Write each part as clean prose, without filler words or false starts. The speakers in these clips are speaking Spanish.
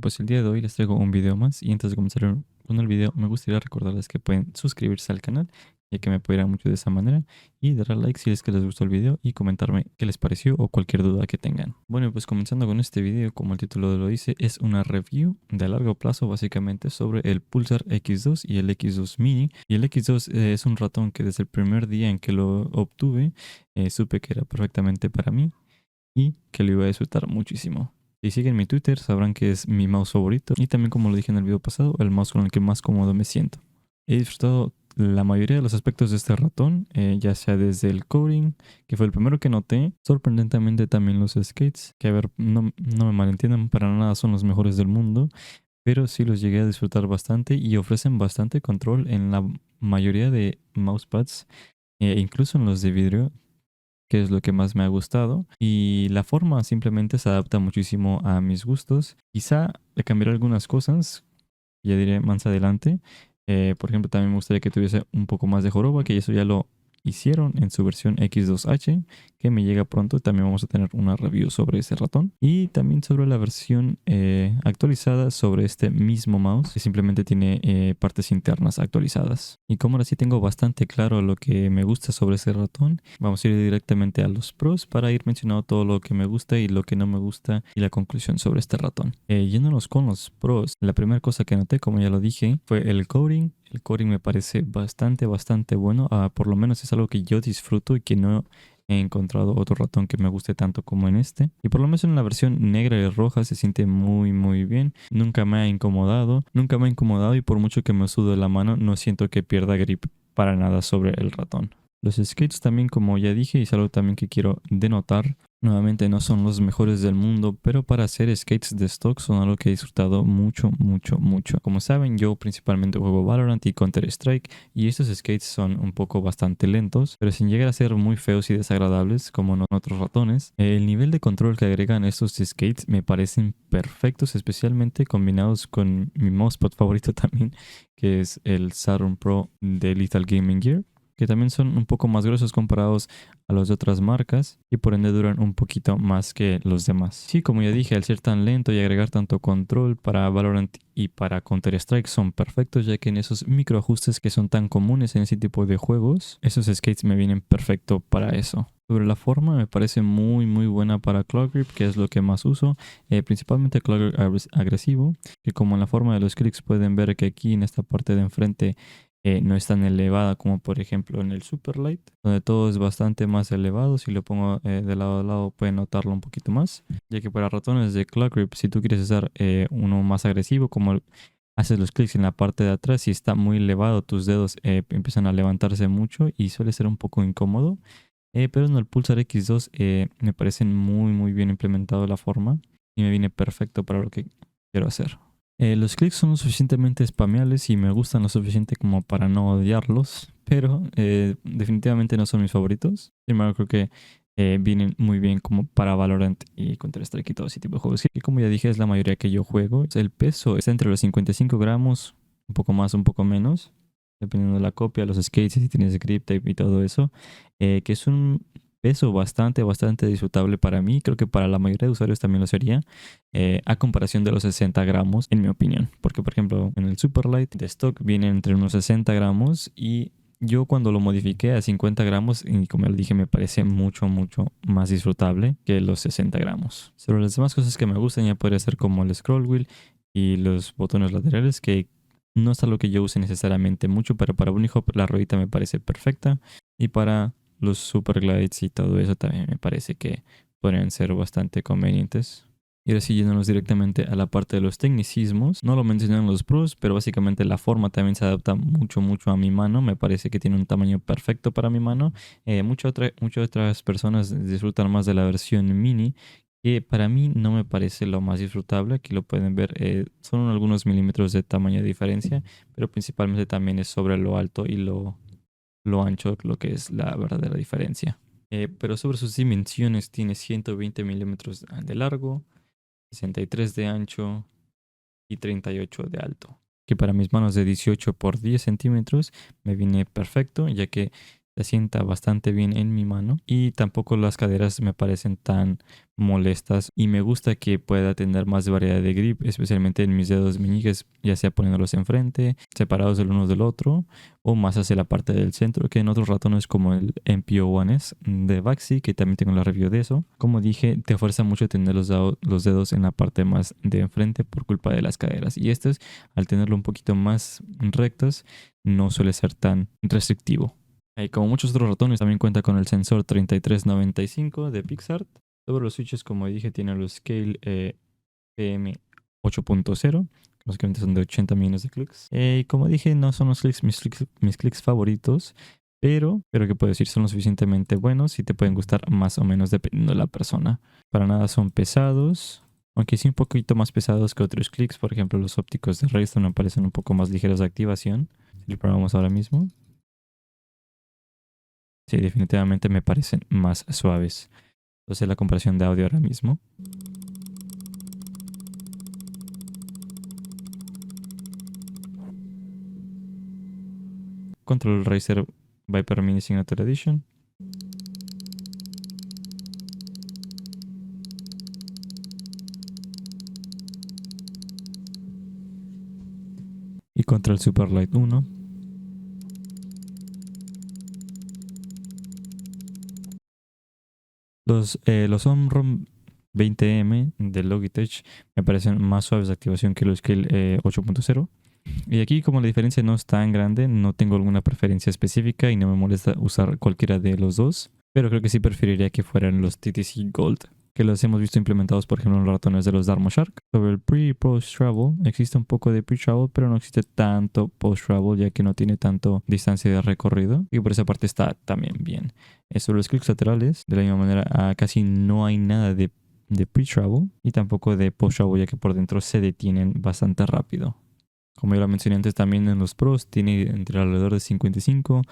Pues el día de hoy les traigo un video más y antes de comenzar con el video me gustaría recordarles que pueden suscribirse al canal ya que me apoyarán mucho de esa manera y darle like si es que les gustó el video y comentarme qué les pareció o cualquier duda que tengan. Bueno, pues comenzando con este video, como el título lo dice, es una review de largo plazo básicamente sobre el Pulsar X2 y el X2 Mini. Y el X2 es un ratón que desde el primer día en que lo obtuve supe que era perfectamente para mí y que lo iba a disfrutar muchísimo. Si siguen mi Twitter sabrán que es mi mouse favorito y también, como lo dije en el video pasado, el mouse con el que más cómodo me siento. He disfrutado la mayoría de los aspectos de este ratón, ya sea desde el coding, que fue el primero que noté, sorprendentemente también los skates, que a ver, no me malentiendan, para nada son los mejores del mundo, pero sí los llegué a disfrutar bastante y ofrecen bastante control en la mayoría de mousepads, incluso en los de vidrio, que es lo que más me ha gustado. Y la forma simplemente se adapta muchísimo a mis gustos. Quizá le cambiaré algunas cosas, ya diré más adelante. Por ejemplo, también me gustaría que tuviese un poco más de joroba, que eso ya lo hicieron en su versión X2H, que me llega pronto. También vamos a tener una review sobre ese ratón. Y también sobre la versión actualizada sobre este mismo mouse, que simplemente tiene partes internas actualizadas. Y como ahora sí tengo bastante claro lo que me gusta sobre ese ratón, vamos a ir directamente a los pros para ir mencionando todo lo que me gusta y lo que no me gusta y la conclusión sobre este ratón. Yéndonos con los pros, la primera cosa que noté, como ya lo dije, fue el coding. El coding me parece bastante bueno. Por lo menos es algo que yo disfruto y que no he encontrado otro ratón que me guste tanto como en este. Y por lo menos en la versión negra y roja se siente muy bien. Nunca me ha incomodado. Nunca me ha incomodado y por mucho que me sudo la mano no siento que pierda grip para nada sobre el ratón. Los skates también, como ya dije, y es algo también que quiero denotar, nuevamente no son los mejores del mundo, pero para hacer skates de stock son algo que he disfrutado mucho. Como saben, yo principalmente juego Valorant y Counter-Strike y estos skates son un poco bastante lentos, pero sin llegar a ser muy feos y desagradables como en otros ratones. El nivel de control que agregan estos skates me parecen perfectos, especialmente combinados con mi mousepad favorito también, que es el Saturn Pro de Lethal Gaming Gear, que también son un poco más gruesos comparados a los de otras marcas y por ende duran un poquito más que los demás. Sí, como ya dije, al ser tan lento y agregar tanto control para Valorant y para Counter-Strike son perfectos, ya que en esos microajustes que son tan comunes en ese tipo de juegos, esos skates me vienen perfecto para eso. Sobre la forma me parece muy buena para Claw Grip, que es lo que más uso, principalmente Claw Grip agresivo, que como en la forma de los clics pueden ver que aquí en esta parte de enfrente no es tan elevada como por ejemplo en el Superlight, donde todo es bastante más elevado. Si lo pongo de lado a lado pueden notarlo un poquito más, ya que para ratones de Claw Grip, si tú quieres usar uno más agresivo, como haces los clics en la parte de atrás, si está muy elevado tus dedos empiezan a levantarse mucho y suele ser un poco incómodo. Pero en el Pulsar X2 me parece muy bien implementado la forma y me viene perfecto para lo que quiero hacer. Los clics son lo suficientemente spameables y me gustan lo suficiente como para no odiarlos, pero definitivamente no son mis favoritos. Sin embargo, creo que vienen muy bien como para Valorant y Counter-Strike y todo ese tipo de juegos. Y como ya dije, es la mayoría que yo juego. El peso está entre los 55 gramos, un poco más, un poco menos, dependiendo de la copia, los skates, si tienes grip tape y todo eso, que es un peso bastante disfrutable para mí. Creo que para la mayoría de usuarios también lo sería, a comparación de los 60 gramos, en mi opinión. Porque, por ejemplo, en el Superlight de stock viene entre unos 60 gramos y yo cuando lo modifiqué a 50 gramos, y como ya lo dije, me parece mucho más disfrutable que los 60 gramos. Sobre las demás cosas que me gustan ya podría ser como el scroll wheel y los botones laterales, que no es algo que yo use necesariamente mucho, pero para Bunny Hop la ruedita me parece perfecta. Y para los Super Glides y todo eso también me parece que podrían ser bastante convenientes. Y ahora sí, yéndonos directamente a la parte de los tecnicismos. No lo mencioné en los pros, pero básicamente la forma también se adapta mucho a mi mano. Me parece que tiene un tamaño perfecto para mi mano. Muchas otras personas disfrutan más de la versión mini, que para mí no me parece lo más disfrutable. Aquí lo pueden ver, son algunos milímetros de tamaño de diferencia, pero principalmente también es sobre lo alto y lo ancho, lo que es la verdadera diferencia. Pero sobre sus dimensiones tiene 120 milímetros de largo, 63 de ancho y 38 de alto, que para mis manos de 18 por 10 centímetros me viene perfecto, ya que se sienta bastante bien en mi mano y tampoco las caderas me parecen tan molestas y me gusta que pueda tener más variedad de grip, especialmente en mis dedos meñiques, ya sea poniéndolos enfrente, separados el uno del otro o más hacia la parte del centro, que en otros ratones como el MPO-1S de Baxi, que también tengo la review de eso. Como dije, te fuerza mucho tener los dedos en la parte más de enfrente por culpa de las caderas y estos, al tenerlo un poquito más rectos, no suele ser tan restrictivo. Como muchos otros ratones, también cuenta con el sensor 3395 de PixArt. Sobre los switches, como dije, tiene los Scale PM 8.0, que básicamente son de 80 millones de clics. Y como dije, no son mis clics favoritos, pero que puedo decir son lo suficientemente buenos y te pueden gustar más o menos dependiendo de la persona. Para nada son pesados, aunque sí un poquito más pesados que otros clics. Por ejemplo, los ópticos de Rayston me parecen un poco más ligeros de activación. Si lo probamos ahora mismo. Sí, definitivamente me parecen más suaves. Entonces la comparación de audio ahora mismo. Contra el Razer Viper Mini Signature Edition. Y contra el Superlight 1. Los Omron 20M de Logitech me parecen más suaves de activación que los Scale 8.0. Y aquí, como la diferencia no es tan grande, no tengo alguna preferencia específica y no me molesta usar cualquiera de los dos. Pero creo que sí preferiría que fueran los TTC Gold, que los hemos visto implementados, por ejemplo, en los ratones de los Dharma Shark. Sobre el pre y post travel, existe un poco de pre travel, pero no existe tanto post travel, ya que no tiene tanto distancia de recorrido. Y por esa parte está también bien. Sobre los clics laterales, de la misma manera, casi no hay nada de pre-travel y tampoco de post-travel, ya que por dentro se detienen bastante rápido. Como ya lo mencioné antes, también en los Pros tiene entre alrededor de 55,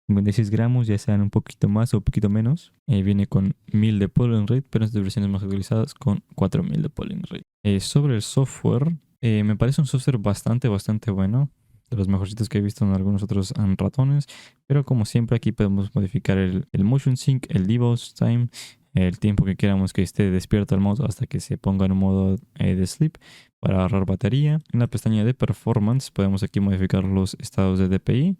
56 gramos, ya sean un poquito más o un poquito menos. Viene con 1000 de polling rate, pero en estas versiones más actualizadas con 4000 de polling rate. Sobre el software, me parece un software bastante bueno. De los mejorcitos que he visto en algunos otros ratones. Pero como siempre aquí podemos modificar el motion sync, el debug time, el tiempo que queramos que esté despierto el mouse hasta que se ponga en modo de sleep para ahorrar batería. En la pestaña de performance podemos aquí modificar los estados de DPI.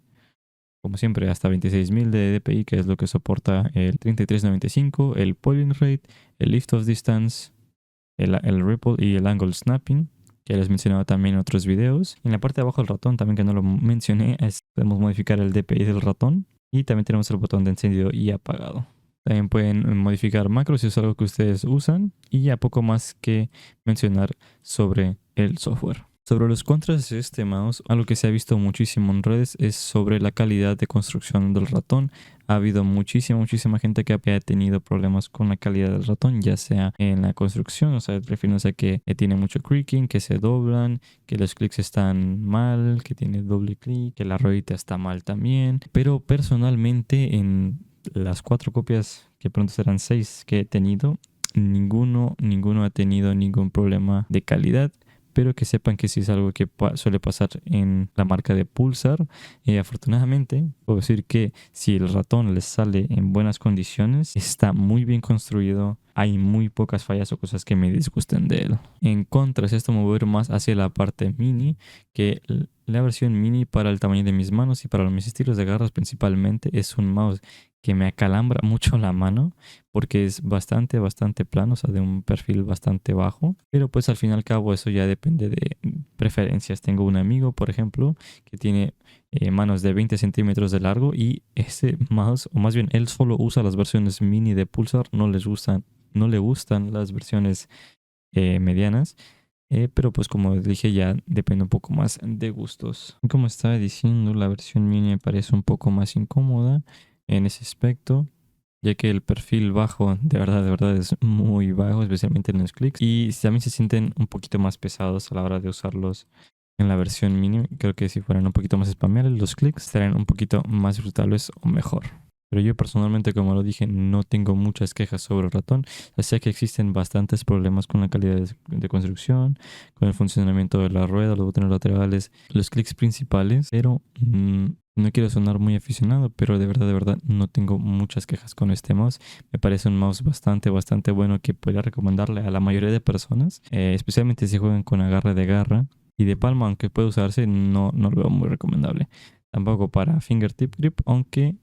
Como siempre hasta 26.000 de DPI, que es lo que soporta el 3395, el polling rate, el lift of distance, el ripple y el angle snapping, que les mencionaba también en otros videos. En la parte de abajo del ratón, también que no lo mencioné, podemos modificar el DPI del ratón. Y también tenemos el botón de encendido y apagado. También pueden modificar macros si es algo que ustedes usan. Y ya poco más que mencionar sobre el software. Sobre los contras de este mouse, algo que se ha visto muchísimo en redes es sobre la calidad de construcción del ratón. Ha habido muchísima gente que ha tenido problemas con la calidad del ratón, ya sea en la construcción, o sea, refiriéndose a que tiene mucho creaking, que se doblan, que los clics están mal, que tiene doble clic, que la ruedita está mal también. Pero personalmente en las 4 copias, que pronto serán 6 que he tenido, ninguno ha tenido ningún problema de calidad. Pero que sepan que sí es algo que suele pasar en la marca de Pulsar. Afortunadamente, puedo decir que si el ratón les sale en buenas condiciones, está muy bien construido, hay muy pocas fallas o cosas que me disgusten de él. En contra, es esto mover más hacia la parte mini, que la versión mini para el tamaño de mis manos y para mis estilos de garras principalmente es un mouse que me acalambra mucho la mano porque es bastante plano, o sea, de un perfil bastante bajo. Pero pues al fin y al cabo eso ya depende de preferencias. Tengo un amigo, por ejemplo, que tiene manos de 20 centímetros de largo y ese mouse, o más bien él solo usa las versiones mini de Pulsar, no le gustan las versiones medianas. Pero pues como dije ya depende un poco más de gustos. Como estaba diciendo, la versión mini me parece un poco más incómoda en ese aspecto, ya que el perfil bajo de verdad es muy bajo, especialmente en los clics, y también se sienten un poquito más pesados a la hora de usarlos en la versión mini. Creo que si fueran un poquito más spameables los clics estarían un poquito más disfrutables o mejor. Pero yo personalmente, como lo dije, no tengo muchas quejas sobre el ratón. Ya sé que existen bastantes problemas con la calidad de construcción, con el funcionamiento de la rueda, los botones laterales, los clics principales, pero No quiero sonar muy aficionado, pero de verdad, no tengo muchas quejas con este mouse. Me parece un mouse bastante bueno que podría recomendarle a la mayoría de personas, especialmente si juegan con agarre de garra y de palma, aunque puede usarse, no lo veo muy recomendable. Tampoco para fingertip grip, aunque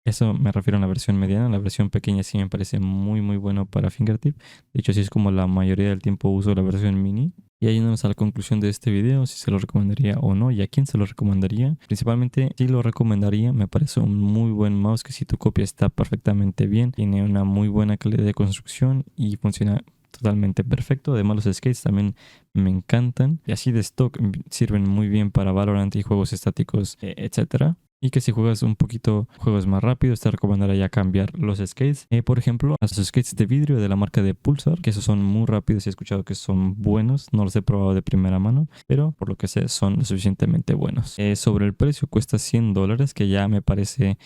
eso me refiero a la versión mediana. La versión pequeña sí me parece muy bueno para fingertip. De hecho, así es como la mayoría del tiempo uso la versión mini. Y ahí llegamos a la conclusión de este video, si se lo recomendaría o no y a quién se lo recomendaría. Principalmente, si lo recomendaría, me parece un muy buen mouse que si tu copia está perfectamente bien, tiene una muy buena calidad de construcción y funciona totalmente perfecto. Además, los skates también me encantan y así de stock sirven muy bien para Valorant y juegos estáticos, etcétera. Y que si juegas un poquito juegos más rápidos, te recomendaría cambiar los skates. Por ejemplo, los skates de vidrio de la marca de Pulsar, que esos son muy rápidos y he escuchado que son buenos. No los he probado de primera mano, pero por lo que sé son lo suficientemente buenos. Sobre el precio, cuesta $100, que ya me parece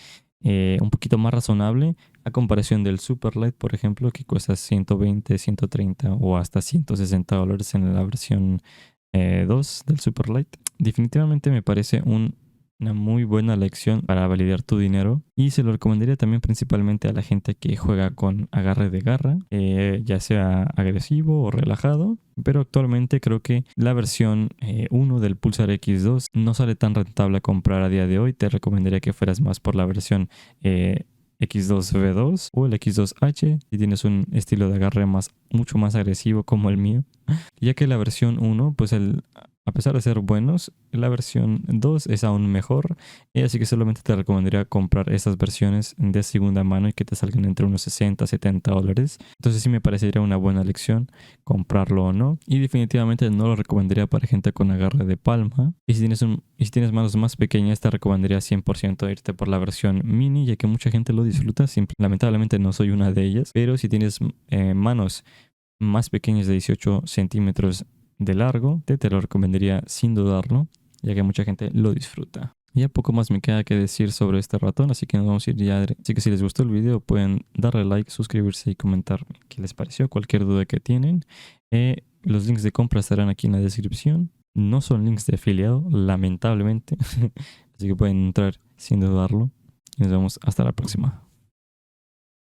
un poquito más razonable a comparación del Superlight, por ejemplo, que cuesta 120, 130 o hasta $160 en la versión 2 del Superlight. Definitivamente me parece una muy buena lección para validar tu dinero y se lo recomendaría también principalmente a la gente que juega con agarre de garra, ya sea agresivo o relajado, pero actualmente creo que la versión 1 del Pulsar X2 no sale tan rentable a comprar a día de hoy. Te recomendaría que fueras más por la versión X2V2 o el X2H si tienes un estilo de agarre mucho más agresivo como el mío, ya que la versión 1 pues a pesar de ser buenos, la versión 2 es aún mejor, así que solamente te recomendaría comprar esas versiones de segunda mano y que te salgan entre unos 60 70 dólares. Entonces sí me parecería una buena elección comprarlo o no, y definitivamente no lo recomendaría para gente con agarre de palma. Y si tienes manos más pequeñas, te recomendaría 100% irte por la versión mini, ya que mucha gente lo disfruta. Lamentablemente no soy una de ellas, pero si tienes manos más pequeñas de 18 centímetros de largo, te lo recomendaría sin dudarlo, ya que mucha gente lo disfruta. Ya poco más me queda que decir sobre este ratón, así que nos vamos a ir ya. Así que si les gustó el video pueden darle like, suscribirse y comentar qué les pareció, cualquier duda que tienen. Los links de compra estarán aquí en la descripción. No son links de afiliado, lamentablemente, así que pueden entrar sin dudarlo. Y nos vemos hasta la próxima.